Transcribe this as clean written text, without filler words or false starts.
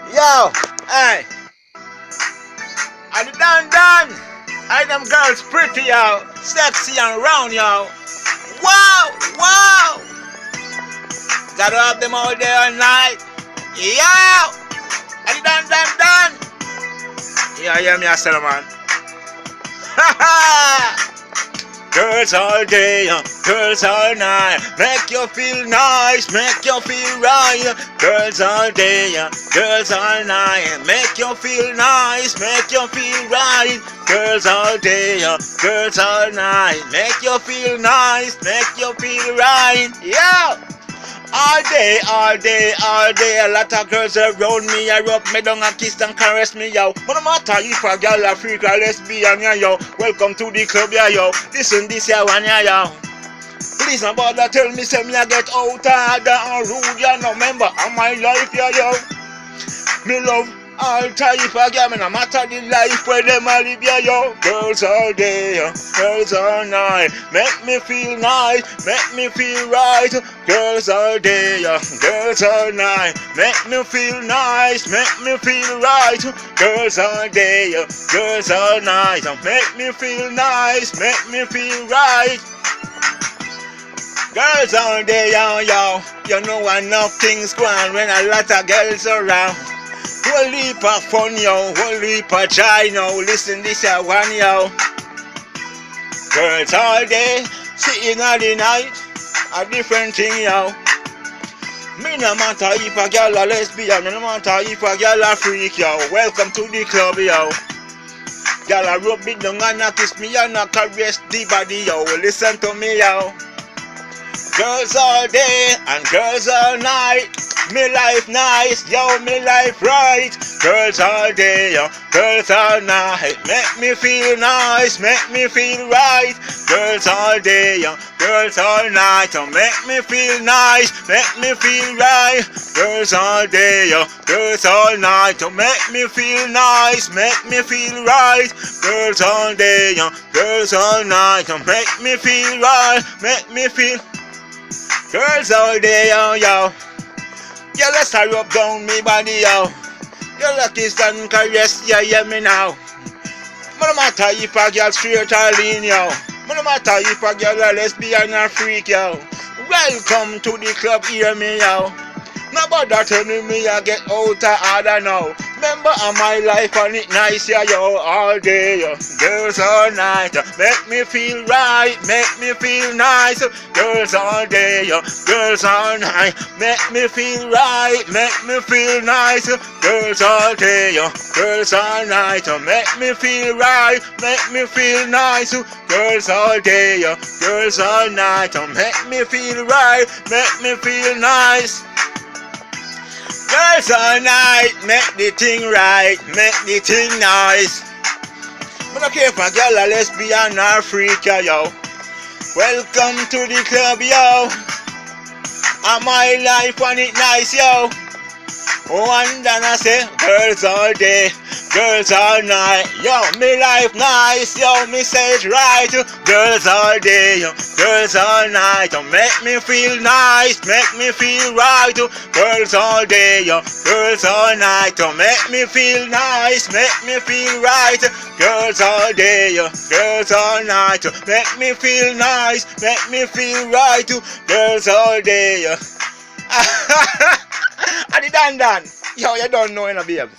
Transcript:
Yo, hey, I the done. I them girls pretty, yo, sexy and round, yo. Wow, wow. Gotta have them all day all night. Yo, I the done. Yeah, yeah, me a sell, man. Ha ha. Girls all day, girls all night, make you feel nice, make you feel right. Girls all day, girls all night, make you feel nice, make you feel right. Girls all day, girls all night, make you feel nice, make you feel right. Yeah. All day, a lot of girls around me, I rub me down and kiss and caress me, yo. But no matter if a girl a freak or lesbian, yeah, yo. Welcome to the club, yeah, yo. Listen this here one, yeah, yo. Please no bother tell me, say me I get out harder and rude, yeah. No member of my life, yeah, yo. Me love all type of girl, me no matter the life where them a live, yeah, yo. Girls all day, girls all night, make me feel nice, make me feel right. Girls all day, girls all night, make me feel nice, make me feel right. Girls all day, girls all night, make me feel nice, make me feel right. Girls all day, yo. You know enough things go on when a lot of girls around. Whole heap of fun, yo, whole heap of joy, now. Listen this one, yo. Girls all day, sitting all the night, a different thing, yo. Me no matter if a girl a lesbian, no matter if a girl a freak, yo. Welcome to the club, yo. Girl a rub it down and a kiss me and a caress the body, yo. Listen to me, yo. Girls all day and girls all night, me life nice, yo, me life right. Girls all day, girls all night, make me feel nice, make me feel right. Girls all day, girls all night, make me feel nice, make me feel right. Girls all day, girls all night, make me feel nice, make me feel right. Girls all day, girls all night, make me feel right, make me feel. Girls all day, yo. You let's rub down me body, yo. You lucky stand caress, yeah, hear me now. No matter if a girl straight or lean, yo. No matter if a girl a lesbian or freak, yo. Welcome to the club, hear me, yo. Nobody telling me I get out of order now. Remember on my life and it nice, yeah, yo. All day, yo. Girls all night, make me feel right, make me feel nice. Girls all day, yo. Girls all night, make me feel right, make me feel nice. Girls all day, yo. Girls all night, make me feel right, make me feel nice. Girls all day, yo. Girls all night, make me feel right, make me feel nice. Girls all night, make the thing right, make the thing nice. I don't care if a girl a lesbian or freak, yo. Welcome to the club, yo. And my life and it nice, yo. One then I say, girls all day, girls all night, yo, me life nice, yo, me say it right. Girls all day, girls all night, make me feel nice, make me feel right. Girls all day, girls all night, make me feel nice, make me feel right. Girls all day, girls all night, make me feel nice, make me feel right. Girls all day. I did done. Yo, you don't know, babe.